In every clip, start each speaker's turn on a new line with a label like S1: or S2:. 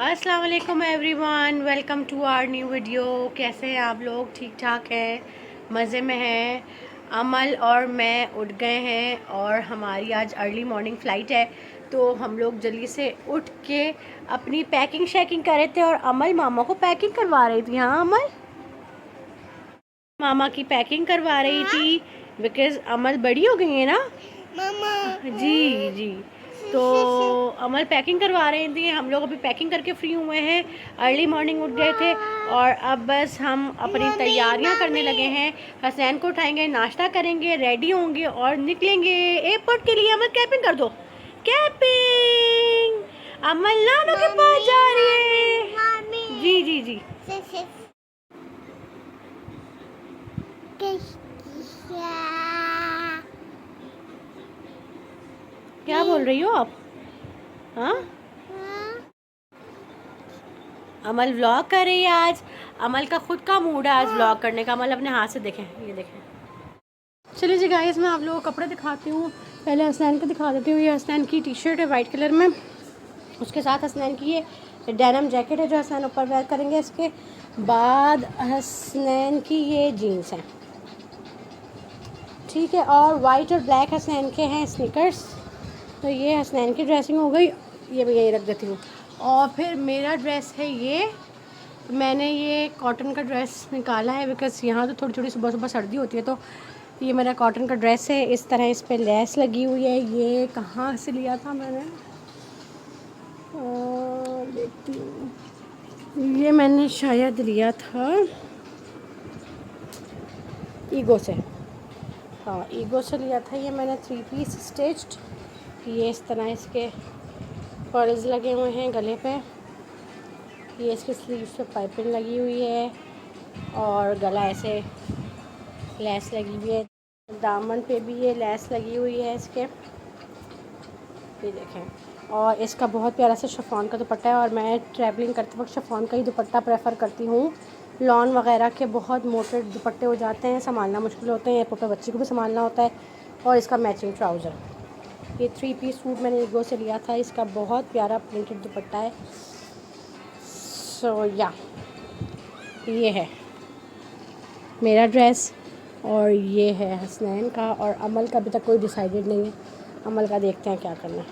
S1: अस्सलाम वालेकुम everyone, welcome to our new video. कैसे हैं आप लोग? ठीक ठाक हैं, मज़े में हैं। अमल और मैं उठ गए हैं और हमारी आज अर्ली मॉर्निंग फ़्लाइट है, तो हम लोग जल्दी से उठ के अपनी पैकिंग शैकिंग कर रहे थे और अमल मामा को पैकिंग करवा रही थी। हाँ अमल, मामा की पैकिंग करवा रही थी बिकॉज़ अमल बड़ी हो गई है ना मामा। जी जी, तो अमल पैकिंग करवा रही थी। हम लोग अभी पैकिंग करके फ्री हुए हैं, अर्ली मॉर्निंग उठ गए थे और अब बस हम अपनी तैयारियां करने लगे हैं। हसनैन को उठाएंगे, नाश्ता करेंगे, रेडी होंगे और निकलेंगे एयरपोर्ट के लिए। अमल कैपिंग कर दो, कैपिंग। अमल नानू के पास जा रही है। जी जी जी, क्या बोल रही हो आप? हाँ, अमल व्लॉग कर रही है आज। अमल का खुद का मूड है आज व्लॉग करने का। अमल अपने हाथ से देखें, ये देखें। चलिए जी गाइस, मैं आप लोगों को कपड़े दिखाती हूँ। पहले हसनैन को दिखा देती हूँ। ये हसनैन की टी शर्ट है वाइट कलर में, उसके साथ हसनैन की ये डेनिम जैकेट है जो हसनैन ऊपर वेयर करेंगे। इसके बाद हसनैन की ये जीन्स है, ठीक है, और वाइट और ब्लैक हसनैन के हैं स्नीकर्स। तो ये हसनैन की ड्रेसिंग हो गई, ये मैं यही रख देती हूँ। और फिर मेरा ड्रेस है ये, मैंने ये कॉटन का ड्रेस निकाला है बिकॉज़ यहाँ तो थोड़ी थोड़ी सुबह सुबह सर्दी होती है, तो ये मेरा कॉटन का ड्रेस है। इस तरह इस पे लेस लगी हुई है। ये कहाँ से लिया था मैंने, देखती हूँ, ये मैंने शायद लिया था ईगो से। हाँ, ईगो से लिया था ये मैंने। 3 पीस स्टिच्ड। ये इस तरह इसके पर्ल्स लगे हुए हैं गले पे। ये इसके स्लीव्स पे पाइपिंग लगी हुई है और गला ऐसे लेस लगी हुई है। दामन पे भी ये लेस लगी हुई है इसके, ये देखें। और इसका बहुत प्यारा सा शिफॉन का दुपट्टा है और मैं ट्रैवलिंग करते वक्त शिफॉन का ही दुपट्टा प्रेफर करती हूँ। लॉन वगैरह के बहुत मोटे दुपट्टे हो जाते हैं, संभालना मुश्किल होते हैं, एयरपोर्ट पर बच्चे को भी संभालना होता है। और इसका मैचिंग ट्राउज़र, ये 3 पीस सूट मैंने ईगो से लिया था। इसका बहुत प्यारा प्रिंटेड दुपट्टा है। सो या, ये है मेरा ड्रेस और ये है हसनैन का। और अमल का अभी तक कोई डिसाइडेड नहीं है, अमल का देखते हैं क्या करना है।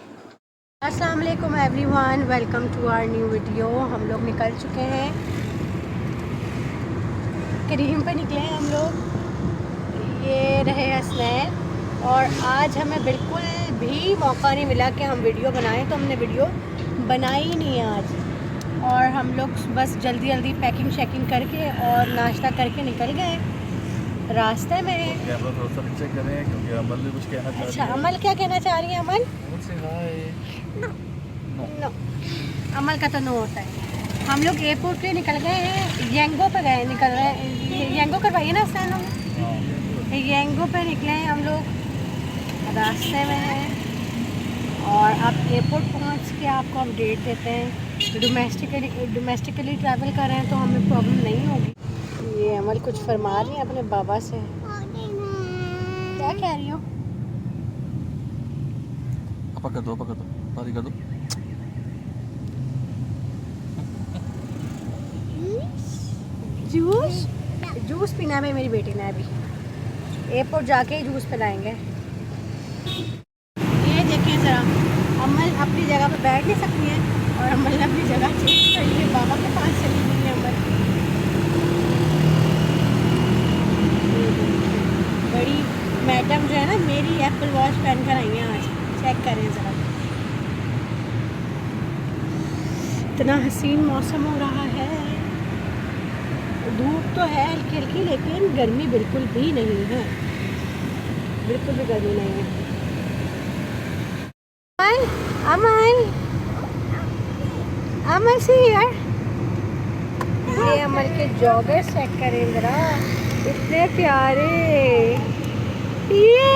S1: अस्सलाम वालेकुम everyone, welcome to our new video. हम लोग निकल चुके हैं, करीम पे निकले हैं हम लोग। ये रहे हसनैन और आज हमें बिल्कुल भी मौका नहीं मिला कि हम वीडियो बनाएं, तो हमने वीडियो बनाई ही नहीं है आज। और हम लोग बस जल्दी जल्दी पैकिंग शैकिंग करके और नाश्ता करके निकल गए, रास्ते में।
S2: कैमरा थोड़ा सा नीचे करें क्योंकि अमल भी कुछ कहना चाह रही है।
S1: अच्छा, अमल क्या कहना चाह रही है? अमल नो, अमल का तो नो होता है। हम लोग एयरपोर्ट पे निकल गए हैं, येंगो पे गए, निकल रहे हैं। येंगो करवाइए ना स्टैंड हम। येंगो पे निकले हैं हम लोग, रास्ते में हैं और अब एयरपोर्ट पहुंच के आपको अपडेट देते हैं। डोमेस्टिकली ट्रैवल कर रहे हैं तो हमें प्रॉब्लम नहीं होगी। ये अमल कुछ फरमा रही है अपने बाबा से, क्या कह रही हो?
S2: पकड़ दो पारी कर दो।
S1: जूस पीना है मेरी बेटी ने, अभी एयरपोर्ट जाके ही जूस पिलाएंगे। ये देखिए ज़रा, अमल अपनी जगह पे बैठ नहीं सकती है और अमल ने अपनी जगह चेंज कर ली है, बाबा के पास चली गई है अमल। बड़ी मैडम जो है ना मेरी, एप्पल वॉच पहन कर आई हैं आज। चेक करें ज़रा, इतना हसीन मौसम हो रहा है। धूप तो है हल्की हल्की, लेकिन गर्मी बिल्कुल भी नहीं है, बिल्कुल भी गर्मी नहीं है। अमल, अमल सी यार, ये अमल के जॉगर्स चेक करें जरा, इतने प्यारे। ये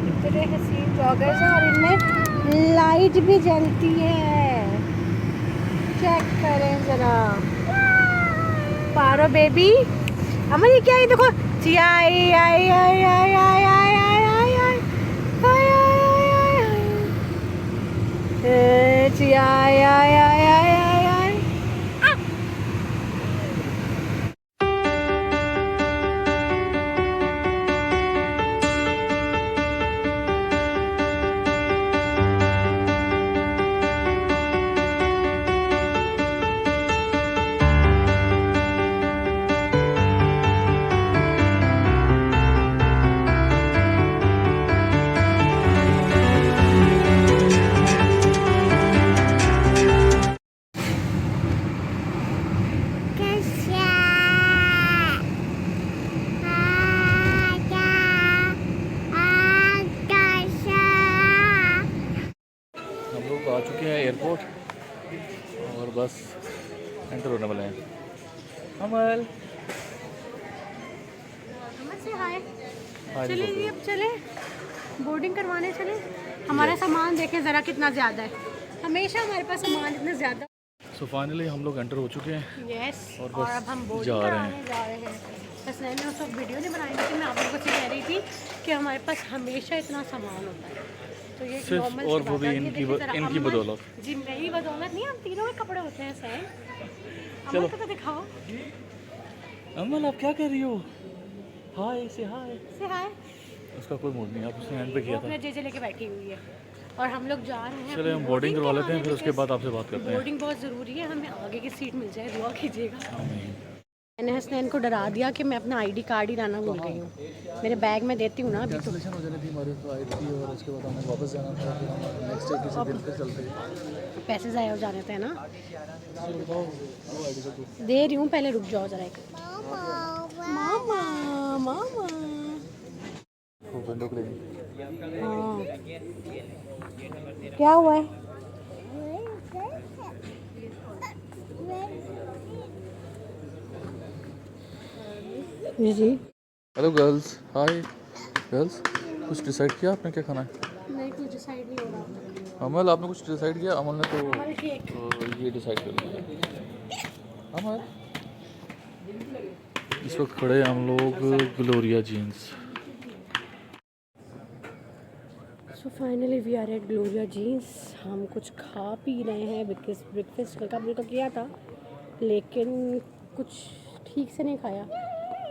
S1: इतने हसीन जॉगर्स हैं और इनमें लाइट भी जलती है। चेक करें जरा, पारो बेबी। अमल ये क्या है? देखो, चिया आई आई आई आई आई आई आई आई आई आई आई आई। चिया या या या या या।
S2: हम लोग आ चुके हैं एयरपोर्ट और बस एंटर होने वाले हैं। अमल
S1: हाय,
S2: हाय
S1: चलिए
S2: बोल
S1: जी अब चले बोर्डिंग करवाने चले। हमारा सामान देखें ज़रा कितना ज़्यादा है, हमेशा हमारे पास सामान इतना ज़्यादा।
S2: सो फाइनली हम लोग एंटर हो चुके हैं।
S1: यस,
S2: और
S1: और
S2: बस
S1: अब हम बोर्डिंग
S2: जा रहे
S1: कराने जा रहे हैं। बस मैंने उस वक्त वीडियो नहीं बनाई थी, मैं आप लोगों से कह रही थी कि हमारे पास हमेशा इतना सामान होता है, तो ये
S2: सिर्फ
S1: नॉर्मल
S2: और
S1: सी
S2: वो
S1: बात
S2: भी
S1: है। ये
S2: इनकी
S1: देखिए ज़रा
S2: इनकी
S1: अमल-
S2: बदौलत।
S1: जी मेरी बदौलत नहीं, हम तीनों के कपड़े होते हैं सैन।
S2: चलो।
S1: अमल को तो दिखाओ।
S2: अमल आप क्या कर रही हो? हाय से हाय।
S1: से हाय।
S2: उसका कोई मूड नहीं, आप उसने एंड पे
S1: वो
S2: किया
S1: अपने
S2: था।
S1: जेजे लेके बैठी हुई है और हम लोग जा रहे हैं।
S2: चले हम बोर्डिंग करवा लेते हैं, फिर उसके बाद आपसे बात करते हैं।
S1: बोर्डिंग बहुत ज़रूरी है, हमें आगे की सीट मिल जाए, दुआ कीजिएगा।
S2: आमीन।
S1: मैंने हसनैन को डरा दिया कि मैं अपना आईडी कार्ड ही लाना भूल गई हूँ। मेरे बैग में देती हूँ ना अभी तो।
S2: कैंसिलेशन हो जानी थी हमारी फ्लाइट की और उसके बाद हमें वापस जाना था, फिर हम नेक्स्ट डे किसी दिन फिर चलते।
S1: पैसे ज़ाया हो जाने थे ना।
S2: बताओ वो आईडी कार्ड दो।
S1: दे रही हूँ, पहले रुक जाओ ज़रा एक। मामा मामा।
S2: वो विंडो क्लीन।
S1: हाँ क्या हुआ है? जी जी।
S2: Hello girls, hi girls. कुछ डिसाइड किया आपने क्या खाना है?
S1: नहीं, कुछ डिसाइड नहीं हो रहा।
S2: अमल आपने कुछ डिसाइड किया? अमल ने
S1: हमारे केक।
S2: तो ये डिसाइड कर लिया। अमल इस वक्त खड़े हैं हम लोग Gloria Jeans.
S1: So finally we are at Gloria Jeans. हम कुछ खा पी रहे हैं बिकॉज ब्रेकफास्ट कल का हमने तो किया था लेकिन कुछ ठीक से नहीं खाया,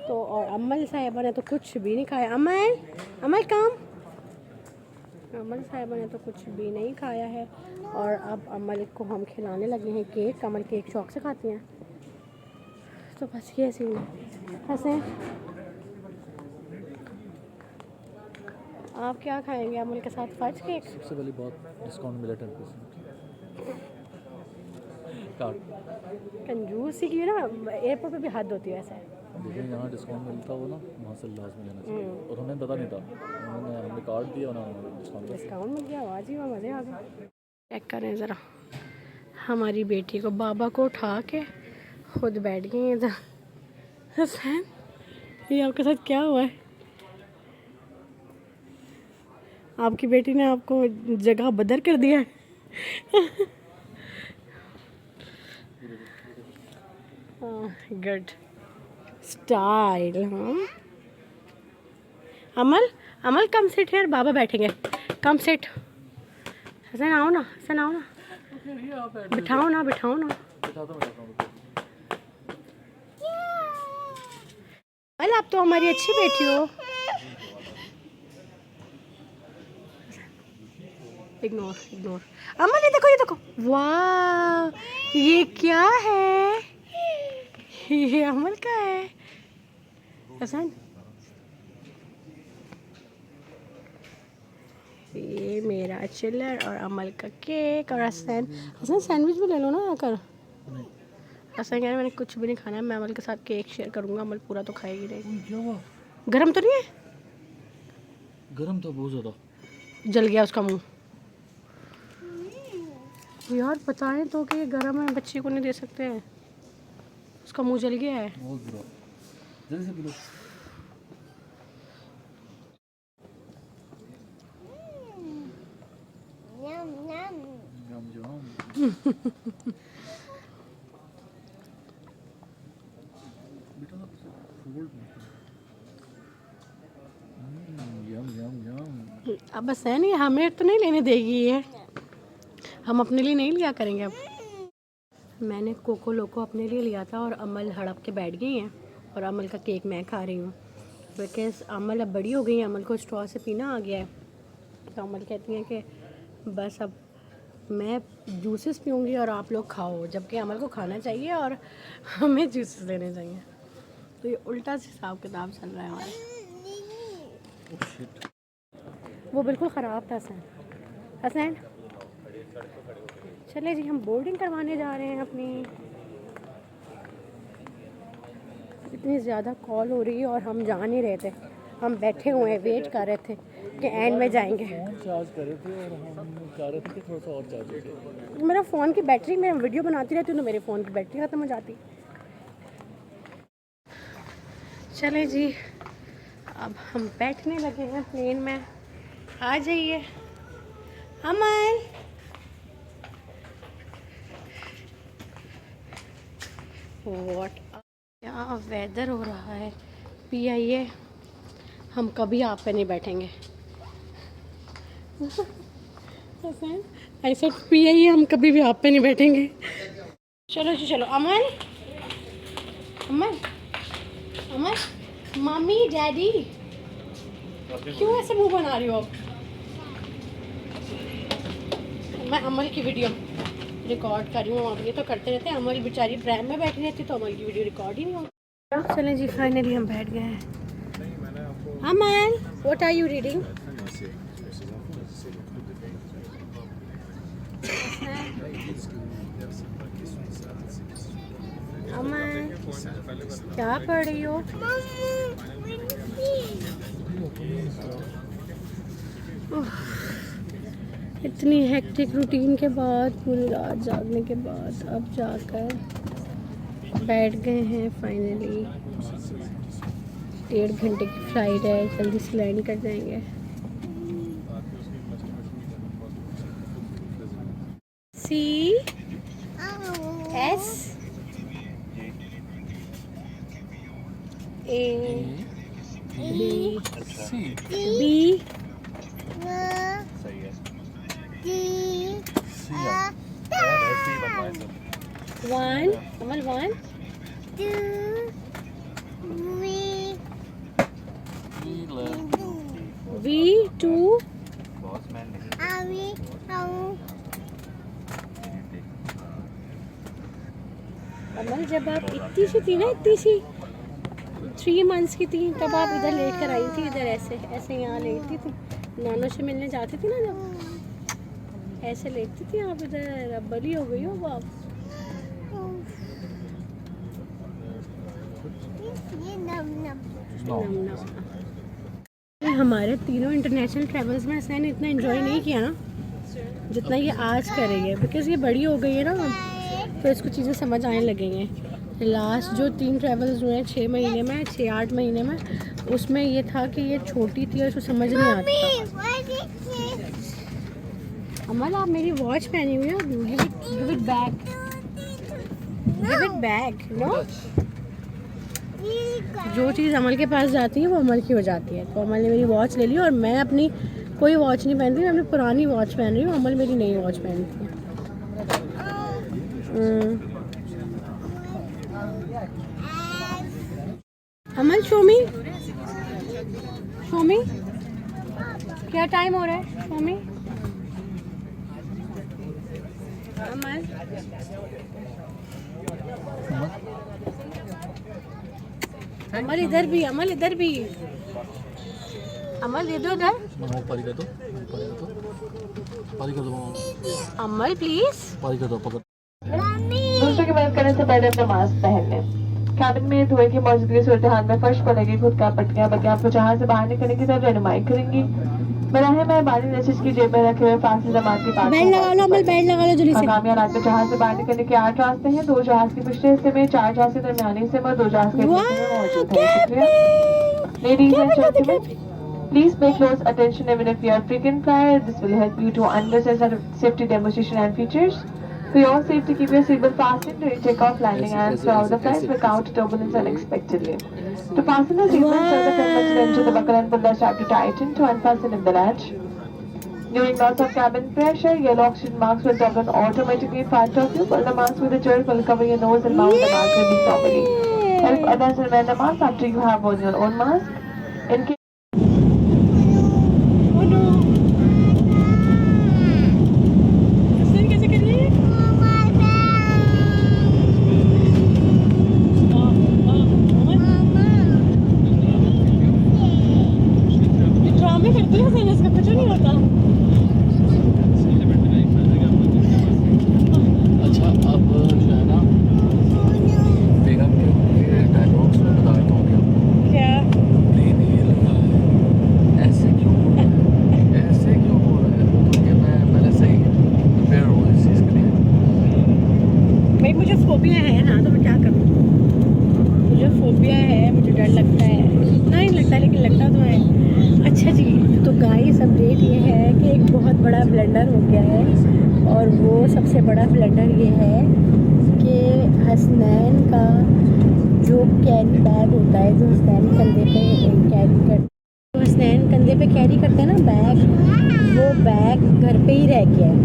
S1: तो और अमल साहिबा ने तो कुछ भी नहीं खाया। अमल अमल काम। अमल साहिबा ने तो कुछ भी नहीं खाया है और अब अमल को हम खिलाने लगे हैं केक। अमल केक शौक से खाती हैं, तो बस ये सीन है। हंसे आप क्या खाएंगे अमल के साथ? Fudge cake.
S2: सबसे पहली बात, डिस्काउंट मिला 10%। कार्ड
S1: कंजूसी की ना, एयरपोर्ट पे भी हद होती है ऐसा।
S2: लेकिन जहाँ डिस्काउंट मिलता हो ना वहाँ से लाजमी लेना चाहिए, और हमें पता नहीं था, हमने कार्ड दिया उन्होंने
S1: डिस्काउंट मिल गया, आवाज़ ही मज़े आ गए। चेक करें ज़रा, हमारी बेटी को बाबा को उठा के खुद बैठ गई हैं इधर। हसैन ये आपके साथ क्या हुआ है? आपकी बेटी ने आपको जगह बदर कर दिया है। Good style. हाँ अमल अमल कम सिट यार, बाबा बैठेंगे। Come sit. हसन आओ ना, हसन आओ ना, बिठाओ ना बिठाओ ना। अल आप तो हमारी अच्छी बेटी हो। Ignore ignore. अमल ये देखो वाह ये क्या है? ये अमल का है। हसन ये मेरा चिल्लर और अमल का केक और हसन। हसन सैंडविच भी ले लो ना आकर। हसन कह रहे मैंने कुछ भी नहीं खाना है, मैं अमल के साथ केक शेयर करूंगा। अमल पूरा तो खाएगी नहीं।
S2: क्या हुआ?
S1: गरम तो नहीं है?
S2: गरम था बहुत ज़्यादा।
S1: जल गया उसका मुंह। यार बताएं तो कि ये गरम है, बच्ची को नहीं दे सकते हैं। उसका मुंह जल गया है।
S2: बहुत बुरा। जल्दी से पी लो।
S1: अब बस है नहीं, हमें तो नहीं लेने देगी ये। हम अपने लिए नहीं लिया करेंगे अब। मैंने कोको लोको अपने लिए लिया था और अमल हड़प के बैठ गई हैं और अमल का केक मैं खा रही हूँ बिकॉज़ अमल अब बड़ी हो गई है, अमल को स्ट्रॉ से पीना आ गया है। तो अमल कहती हैं कि बस अब मैं जूसेस पीऊँगी और आप लोग खाओ, जबकि अमल को खाना चाहिए और हमें जूसेस देने चाहिए। तो ये उल्टा हिसाब किताब चल रहा है हमारा। वो बिल्कुल ख़राब था हसन। हसन चले जी, हम बोर्डिंग करवाने जा रहे हैं अपनी। इतनी ज़्यादा कॉल हो रही है और हम जा नहीं रहे थे, हम बैठे हुए हैं, वेट कर रहे थे कि एंड में जाएंगे।
S2: फ़ोन चार्ज कर रहे थे और हम चाह रहे थे कि थोड़ा सा और चार्ज हो जाए।
S1: मेरा फ़ोन की बैटरी, मैं वीडियो बनाती रहती हूँ तो मेरे फ़ोन की बैटरी ख़त्म हो जाती। चले जी, अब हम बैठने लगे हैं प्लेन में। आ जाइए अमन। वॉट क्या वेदर हो रहा है। PIA हम कभी आप पे नहीं बैठेंगे। ऐसे PIA हम कभी भी आप पे नहीं बैठेंगे। चलो जी चलो। अमन अमन अमन, मम्मी डैडी क्यों ऐसे मुंह बना रही हो आप? मैं अमल की वीडियो रिकॉर्ड कर रही हूँ। अब ये तो करते रहते हैं, अमल बेचारी प्रैम में बैठी रहती तो अमल की वीडियो रिकॉर्ड ही नहीं होगी। चलें जी, फाइनली हम बैठ गए हैं। अमल व्हाट आर यू रीडिंग? अमन क्या पढ़ रही हो? इतनी हेक्टिक रूटीन के बाद, पूरी रात जागने के बाद अब जाकर बैठ गए हैं फाइनली। 1.5 घंटे की फ्लाइट है, जल्दी से लैंड कर जाएंगे। CSABB
S2: सही है।
S1: 1 अमल 1 V2 अमल जब आप इतनी सी थी ना, इतनी सी 3 मंथ्स की थी, तब आप इधर लेट कर आई थी, इधर ऐसे ऐसे यहाँ लेटती थी। नानों से मिलने जाती थी ना, जब ऐसे लेटती थी आप इधर। अब बड़ी हो गई हो वो आप। हमारे तीनों इंटरनेशनल ट्रैवल्स में हसन इतना एंजॉय नहीं किया ना जितना ये आज करेंगे, बिकॉज़ ये बड़ी हो गई है ना, तो इसको चीज़ें समझ आने लगेंगे। लास्ट जो 3 ट्रैवल्स हुए हैं 6 महीने में, 6-8 महीने में, उसमें ये था कि ये छोटी थी और इसको समझ नहीं आता था। अमल आप मेरी वॉच पहनी हुई है, give it back, give it back. No, जो चीज़ अमल के पास जाती है वो अमल की हो जाती है। तो अमल ने मेरी वॉच ले ली और मैं अपनी कोई वॉच नहीं पहनती, मैं अपनी पुरानी वॉच पहन रही हूँ। अमल मेरी नई वॉच पहनती है। अमल शो मी क्या टाइम हो रहा है? शो मी अमल। अमल इधर भी, अमल इधर भी, अमल दे दो इधर।
S2: पारी कर दो, पारी कर दो,
S1: अमल प्लीज
S2: पारी कर दो, पकड़।
S3: दूसरों की मदद करने से पहले अपना मास्क पहन लें। कैबिन में धुएं की मौजूदगी सूरत हाल में फर्श पर लगी खुद का पट्टियां बल्कि आपको जहां से बाहर निकलने की तरफ रहनुमाई करेंगी। बराहे मेहरबानी नशीश की जेब में रखे हुए फांसी जमात की
S1: बेल्ट लगा लो अमल, बेल्ट लगा लो जल्दी से।
S3: मकामी हालात में जहाज से बाहर निकलने के 8 रास्ते हैं। 2 जहाज के पिछले हिस्से में, 4 जहाज के दरमियानी हिस्से में, 2 जहाज के बीच में मौजूद है। शुक्रिया। Ladies and gentlemen, please pay close attention even if you are frequent flyer. This will help you to understand the safety demonstration and features. For your safety, keep your seatbelt fastened during takeoff, landing, and throughout the flight. Without turbulence unexpectedly. To fasten the seatbelt, turn the 10 buttons into the buckle and pull the strap to tighten. To unfasten in the latch. During loss of cabin pressure, yellow oxygen masks will toggle automatically in front of you. Pull the mask with a jerk will cover your nose and mouth. The mask will be properly. Help others and wear the mask after you have worn your own mask. In case
S1: Oh no. Hasan कैसे कर रही है? ये ड्रामे करती है हसन, इसका कुछ नहीं होता।
S2: अच्छा अब जो है ना बेगम के डायलॉग्स में बताता हूँ आपको।
S1: क्या?
S2: नहीं नहीं ये लग रहा है ऐसे क्यों हो रहा है, ऐसे क्यों हो रहा है, तो ये मैं पहले से ही प्रिपेयर हूँ इस चीज़ के लिए।
S1: भाई मुझे फोबिया है ना, तो मैं क्या करूँ? मुझे फोबिया है, मुझे डर लगता है। इतना नहीं लगता लेकिन लगता तो है। अच्छा जी, तो गाइस अपडेट ये है कि एक बहुत बड़ा ब्लंडर हो गया है, और वो सबसे बड़ा ब्लंडर ये है कि हसनैन का जो कैरी बैग होता है, जो हसनैन कंधे पे कैरी कर, जो हसनैन कंधे पे कैरी करते हैं ना बैग, वो बैग घर पे ही रह गया है।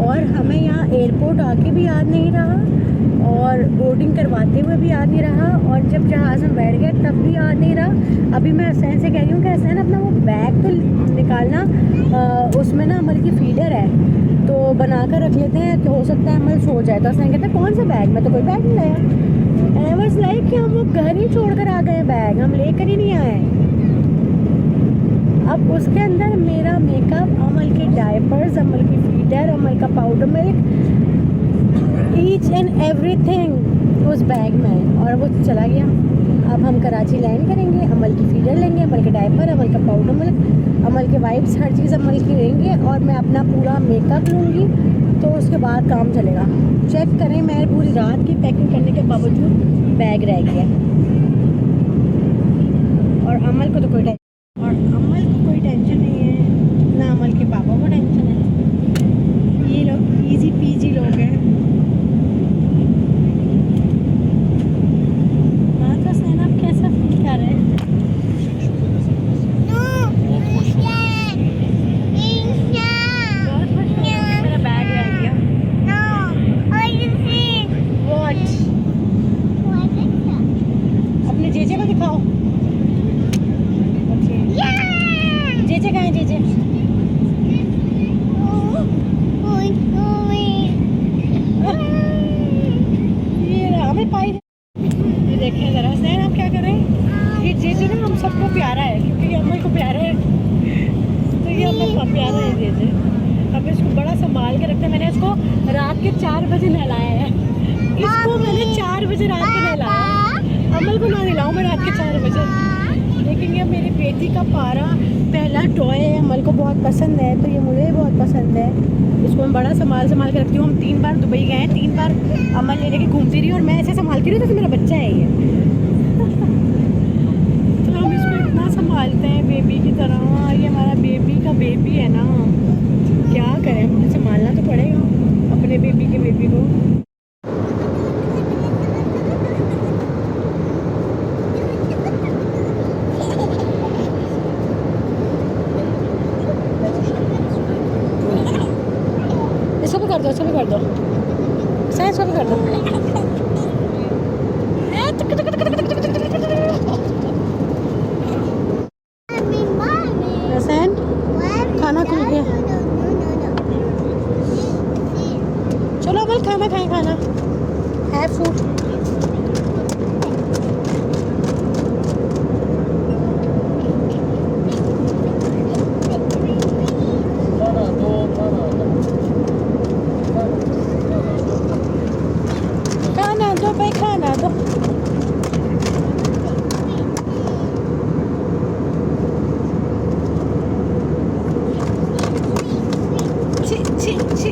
S1: और हमें यहाँ एयरपोर्ट आके भी याद नहीं रहा, और बोर्डिंग करवाते हुए भी याद नहीं रहा, और जब जहाज़ में बैठ गए तब भी याद नहीं रहा। अभी मैं हसैन से कह रही हूँ कि हसैन अपना वो बैग तो निकालना, उसमें ना अमल की फीडर है तो बना कर रख लेते हैं, तो हो सकता है अमल सो जाए। तो हसैन कहते हैं कौन सा बैग, मैं तो कोई बैग नहीं लाया। आई वाज लाइक कि हम वो घर ही छोड़ कर आ गए, बैग हम लेकर ही नहीं आए। अब उसके अंदर मेरा मेकअप, अमल के डायपर्स, अमल की फीडर, अमल का powder milk, each and everything उस बैग में, और वो चला गया। अब हम कराची लैंड करेंगे, अमल की फीडर लेंगे, अमल के डायपर, अमल का पाउडर मिल्क, अमल के वाइप्स, हर चीज़ अमल की लेंगे, और मैं अपना पूरा मेकअप लूँगी, तो उसके बाद काम चलेगा। चेक करें, मैं पूरी रात की पैकिंग करने के बावजूद बैग रह गया, और अमल को तो कोई टेंशन नहीं है, ना अमल के पापा को टेंशन है। ये लोग इजी पीजी लोग हैं। आप कैसा फील कर रहे हैं? बहुत खुश हूँ कि मेरा बैग रह गया। What? अपने जेजे को दिखाओ। जेजे कहाँ है? जेजे ये रहा हमें पाई। ये देखें ज़रा सैन, आप क्या कर रहे हैं? ये जेजे ना हम सबको प्यारा है, क्योंकि ये अम्मा को प्यारा है, तो ये अम्मा प्यारा है जेजे। अब इसको बड़ा संभाल के रखते हैं। मैंने इसको रात के 4 बजे नहलाया है, इसको मैंने 4 बजे रात को नहलाया। अमल को ना नहलाऊँ मैं रात के 4 बजे, लेकिन ये मेरी बेटी का पारा पहला टॉय है, अमल को बहुत पसंद है, तो ये मुझे भी बहुत पसंद है। इसको मैं बड़ा संभाल के रखती हूँ। हम 3 बार दुबई गए हैं, 3 बार अमल ले लेके घूमती रही, और मैं ऐसे संभालती रही, तो मेरा बच्चा है ये। तो हम इसको इतना संभालते हैं बेबी की तरह। ये हमारा बेबी का बेबी है ना, क्या करें, मुझे संभालना तो पड़ेगा अपने बेबी के बेबी को। इसको भी कर दो, इसको भी कर दो, सही इसको भी कर दो। हसैन खाना खुल गया, चलो अमल खाना खाएं, खाना है फूड। खाना दो भाई, खाना दो। ची ची ची।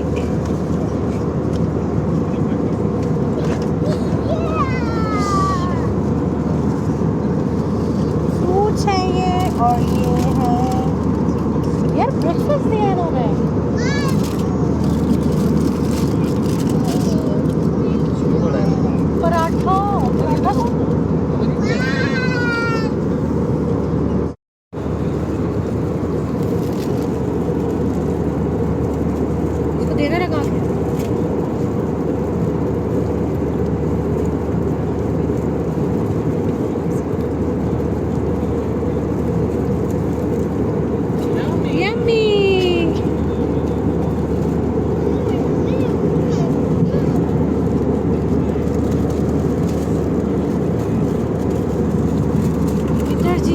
S1: फ्रूट्स हैं ये, और ये है यार ब्रेकफास्ट दिया इन्होंने। पराठा पराठा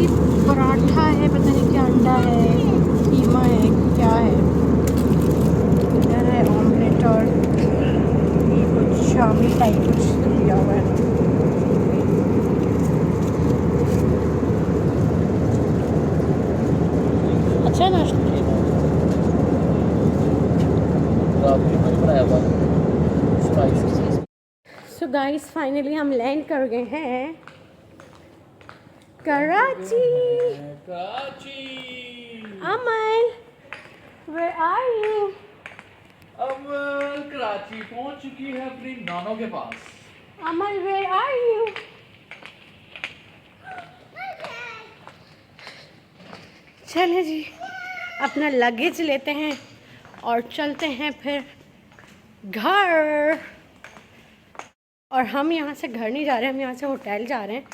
S1: जी पराठा है, पता नहीं क्या, अंडा है, कीमा है, क्या है, इधर है ऑमलेट और ये कुछ शामी टाइप कुछ दिया हुआ है। अच्छा नाश्ता। सो गाइस फाइनली हम लैंड कर गए हैं कराची। अमन, where are you?
S2: अब कराची पहुंच चुकी है अपनी नानों के पास।
S1: अमन, where are you? चले जी, अपना लगेज लेते हैं और चलते हैं फिर घर। और हम यहाँ से घर नहीं जा रहे, हम यहाँ से होटल जा रहे हैं,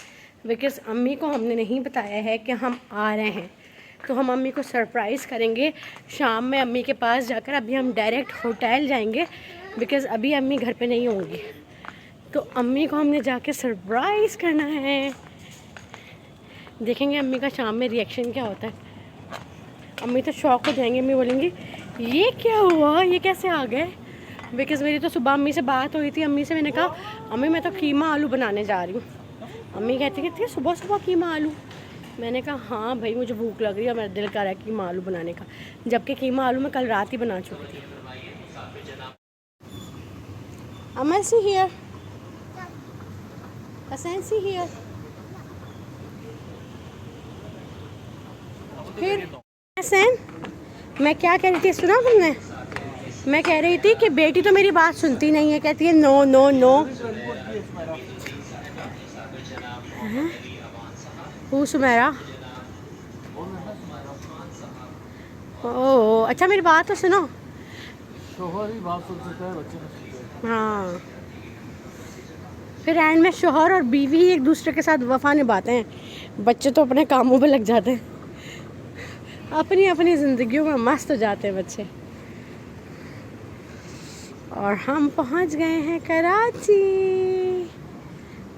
S1: बिकॉज़ अम्मी को हमने नहीं बताया है कि हम आ रहे हैं। तो हम अम्मी को सरप्राइज़ करेंगे शाम में अम्मी के पास जाकर। अभी हम डायरेक्ट होटल जाएंगे, बिकॉज़ अभी अम्मी घर पे नहीं होंगी। तो अम्मी को हमने जाके सरप्राइज़ करना है। देखेंगे अम्मी का शाम में रिएक्शन क्या होता है। अम्मी तो शॉक हो जाएंगे, अम्मी बोलेंगी ये क्या हुआ, ये कैसे आ गए। बिकॉज़ मेरी तो सुबह अम्मी से बात हुई थी। अम्मी से मैंने कहा अम्मी मैं तो कीमा आलू बनाने जा रही हूँ। अम्मी कहती कि सुबह सुबह कीमा आलू। मैंने कहा हाँ भाई मुझे भूख लग रही है, मेरा दिल कर रहा है कीमा आलू बनाने का, जबकि कीमा आलू मैं कल रात ही बना चुकी थी। Aman see here, Hasan see here. फिर हसन, मैं क्या कह रही थी सुना तुमने? मैं कह रही थी कि बेटी तो मेरी बात सुनती नहीं है, कहती है नो नो नो। हूँ सुमेरा? ओह अच्छा, मेरी बात तो सुनो।
S2: शोहर ही बात सुन सकता है, बच्चे नहीं सुनते।
S1: हाँ, फिर एंड में शोहर और बीवी एक दूसरे के साथ वफा निभाते हैं, बच्चे तो अपने कामों पे लग जाते हैं, अपनी अपनी ज़िंदगियों में मस्त हो जाते हैं बच्चे। और हम पहुंच गए हैं Karachi.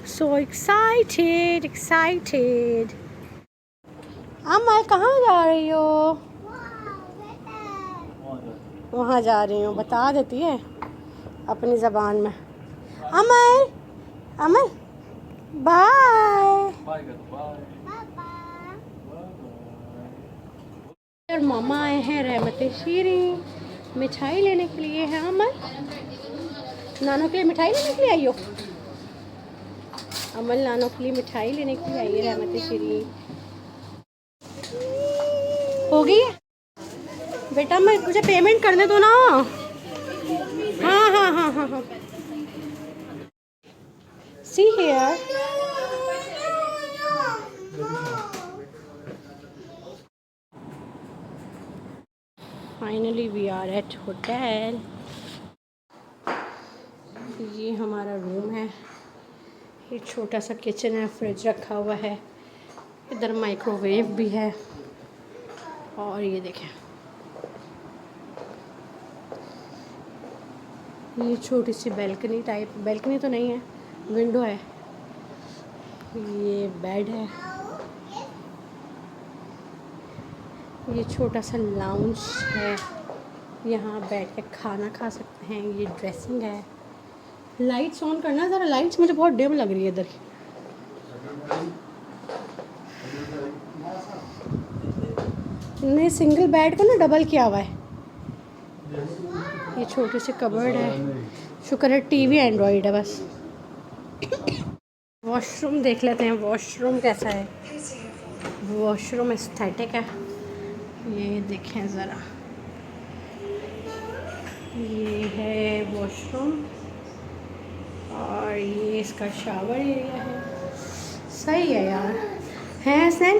S1: So excited excited. Amal कहाँ जा रही हो? वहाँ जा रही हूँ, बता देती है अपनी ज़बान में। अमल अमल बाय। और मामा आए हैं रहमत शीरी मिठाई लेने के लिए। है अमल, नानों के लिए मिठाई लेने के लिए आई हो? अमल नानों के लिए मिठाई लेने के लिए आई है रहमत शीरी। हो गई है बेटा, मैं मुझे पेमेंट करने दो ना। हाँ हाँ हाँ हाँ हाँ। See here, finally we are at hotel. ये हमारा रूम है, ये छोटा सा किचन है, फ्रिज रखा हुआ है, इधर माइक्रोवेव भी है। और ये देखें, ये छोटी सी बैल्कनी टाइप, बैल्कनी तो नहीं है, विंडो है। ये बेड है, ये छोटा सा लाउंज है, यहाँ बैठ के खाना खा सकते हैं। ये ड्रेसिंग है। लाइट्स ऑन करना ज़रा, लाइट्स मुझे बहुत डिम लग रही है इधर की। ने सिंगल बेड को ना डबल किया हुआ है। ये छोटी सी कबर्ड है, शुक्र है टीवी एंड्रॉइड है बस। वॉशरूम देख लेते हैं, वॉशरूम कैसा है। वॉशरूम एस्थेटिक है, ये देखें ज़रा, ये है वॉशरूम और ये इसका शावर एरिया है। सही है यार, है हसन?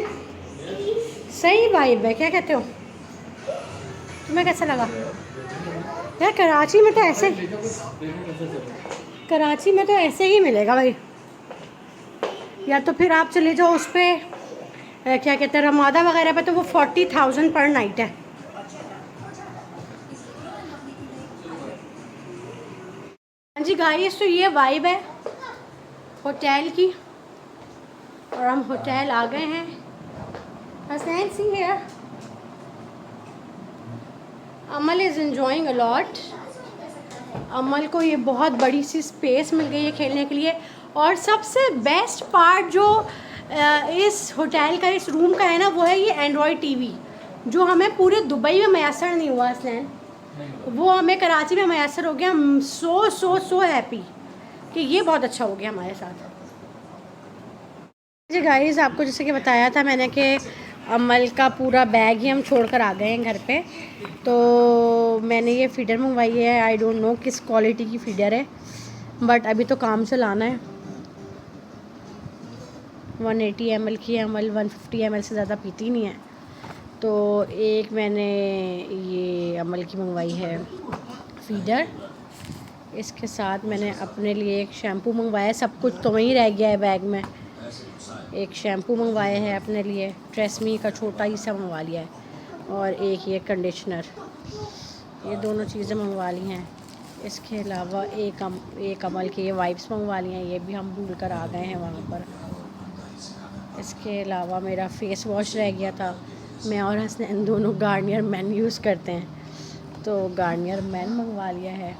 S1: सही वाइब है, क्या कहते हो? तुम्हें कैसा लगा यार? कराची में तो ऐसे, कराची में तो ऐसे ही मिलेगा भाई। या तो फिर आप चले जाओ उस पर क्या कहते हैं रमादा वगैरह पे, तो वो 40,000 पर नाइट है। हाँ जी गाइस, तो ये वाइब है होटल की। और हम होटल आ गए हैं Hasnain, see here. Amal is enjoying a lot. अमल को ये बहुत बड़ी सी स्पेस मिल गई है खेलने के लिए। और सबसे बेस्ट पार्ट जो इस होटल का, इस रूम का है ना, वो है ये एंड्रॉयड टीवी, जो हमें पूरे दुबई में मैसर नहीं हुआ हसनैन, वो हमें कराची में मैसर हो गया। सो हैप्पी कि ये बहुत अच्छा हो गया हमारे साथ। जी गाइस, आपको जैसे कि बताया था मैंने कि अमल का पूरा बैग ही हम छोड़ कर आ गए हैं घर पे। तो मैंने ये फीडर मंगवाई है, आई डोंट नो किस क्वालिटी की फीडर है, बट अभी तो काम से लाना है। 180 ml की है, अमल 150 ml से ज़्यादा पीती नहीं है। तो एक मैंने ये अमल की मंगवाई है फीडर, इसके साथ मैंने अपने लिए एक शैम्पू मंगवाया है। सब कुछ तो वहीं रह गया है बैग में। एक शैम्पू मंगवाया है अपने लिए, ट्रेसमी का छोटा ही सा मंगवा लिया है, और एक ये कंडीशनर, ये दोनों चीज़ें मंगवा ली हैं। इसके अलावा एक अमल के ये वाइप्स मंगवा लिए हैं, ये भी हम भूल कर आ गए हैं वहाँ पर। इसके अलावा मेरा फेस वॉश रह गया था। मैं और हसनैन दोनों गार्नियर मैन यूज़ करते हैं, तो गार्नियर मैन मंगवा लिया है।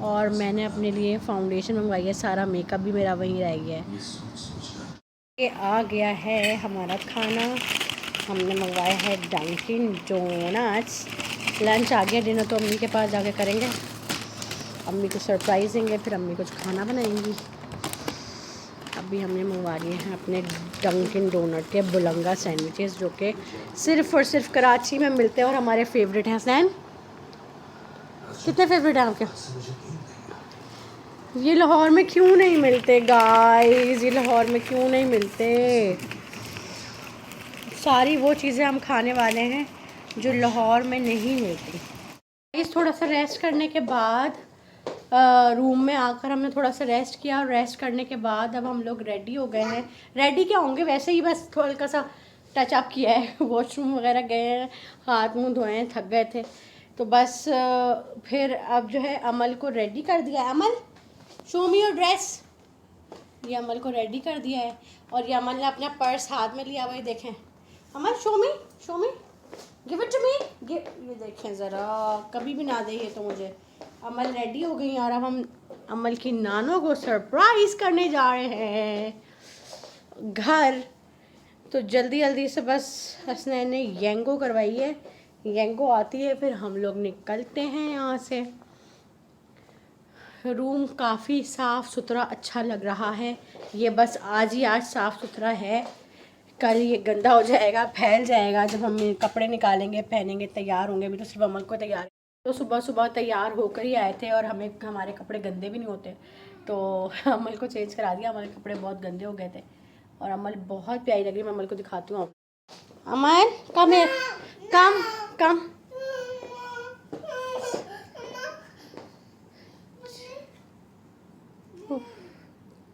S1: और मैंने अपने लिए फाउंडेशन मंगवाई है, सारा मेकअप भी मेरा वहीं रह गया है। ये आ गया है हमारा खाना, हमने मंगवाया है डंकिन डोनट्स। लंच आ गया, डिनर तो अम्मी के पास जाके करेंगे। अम्मी को सरप्राइज़ देंगे, फिर अम्मी कुछ खाना बनाएंगी। अभी हमने मंगवा लिए हैं अपने डंकिन डोनट के बुलंगा सैंडविचेस, जो कि सिर्फ़ और सिर्फ कराची में मिलते हैं और हमारे फेवरेट हैं। हसनैन, कितने फेवरेट हैं आपके? ये लाहौर में क्यों नहीं मिलते गाइस, ये लाहौर में क्यों नहीं मिलते? सारी वो चीज़ें हम खाने वाले हैं जो लाहौर में नहीं मिलती। इस थोड़ा सा रेस्ट करने के बाद रूम में आकर हमने थोड़ा सा रेस्ट किया, और रेस्ट करने के बाद अब हम लोग रेडी हो गए हैं। रेडी क्या होंगे, वैसे ही बस थोड़ा सा टच अप किया है, वॉशरूम वगैरह गए हैं, हाथ मुंह धोए हैं, थक गए थे। तो बस फिर अब जो है अमल को रेडी कर दिया है। अमल, शो मी योर ड्रेस। ये अमल को रेडी कर दिया है, और ये अमल ने अपना पर्स हाथ में लिया हुआ है, देखें। Amal, show me, give it to me. ये देखें ज़रा, कभी भी ना दे ये तो मुझे। अमल रेडी हो गई, और अब हम अमल की नानों को सरप्राइज़ करने जा रहे हैं घर। तो जल्दी जल्दी से बस हसनैन ने येंगो करवाई है, येंगो आती है, फिर हम लोग निकलते हैं यहाँ से। रूम काफ़ी साफ़ सुथरा अच्छा लग रहा है। ये बस आज साफ़ सुथरा है, कल ये गंदा हो जाएगा, फैल जाएगा। जब हम कपड़े निकालेंगे, पहनेंगे, तैयार होंगे। अभी तो सिर्फ अमल को तैयार, तो सुबह सुबह तैयार होकर ही आए थे, और हमारे कपड़े गंदे भी नहीं होते, तो अमल को चेंज करा दिया। हमारे कपड़े बहुत गंदे हो गए थे, और अमल बहुत प्यारी लग रही है। मैं अमल को दिखाती हूँ। अमल, कम है, कम।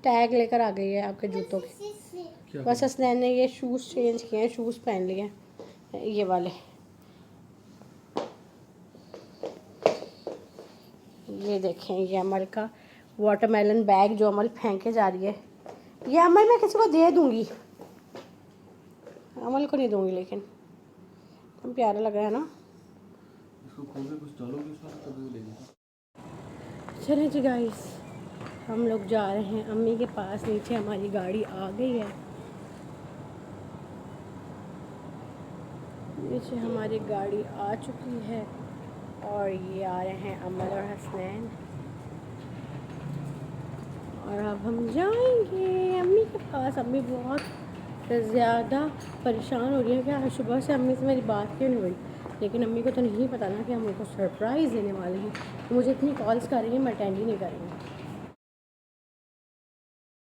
S1: टैग लेकर आ गई है आपके जूतों के। बस हसनैन ने ये शूज़ चेंज किए हैं, शूज़ पहन लिए हैं ये वाले। ये देखें, ये अमल का वाटरमेलन बैग जो अमल फेंके जा रही है। ये अमल मैं किसी को दे दूँगी, अमल को नहीं दूँगी, लेकिन हम प्यारा लग रहा है ना।
S2: इसको खोल के कुछ डालोगे उसमें, तभी लेंगे।
S1: चलें जी गाइस, हम लोग जा रहे हैं अम्मी के पास। नीचे हमारी गाड़ी आ गई है, नीचे हमारी गाड़ी आ चुकी है, और ये आ रहे हैं अमल और हसनैन। और अब हम जाएंगे अम्मी के पास। अम्मी बहुत ज़्यादा परेशान हो रही है कि आज सुबह से अम्मी से मेरी बात क्यों नहीं हुई, लेकिन अम्मी को तो नहीं पता ना कि हम उनको सरप्राइज़ देने वाले हैं। तो मुझे इतनी कॉल्स कर रही हैं, मैं अटेंड ही नहीं कर रही हूँ।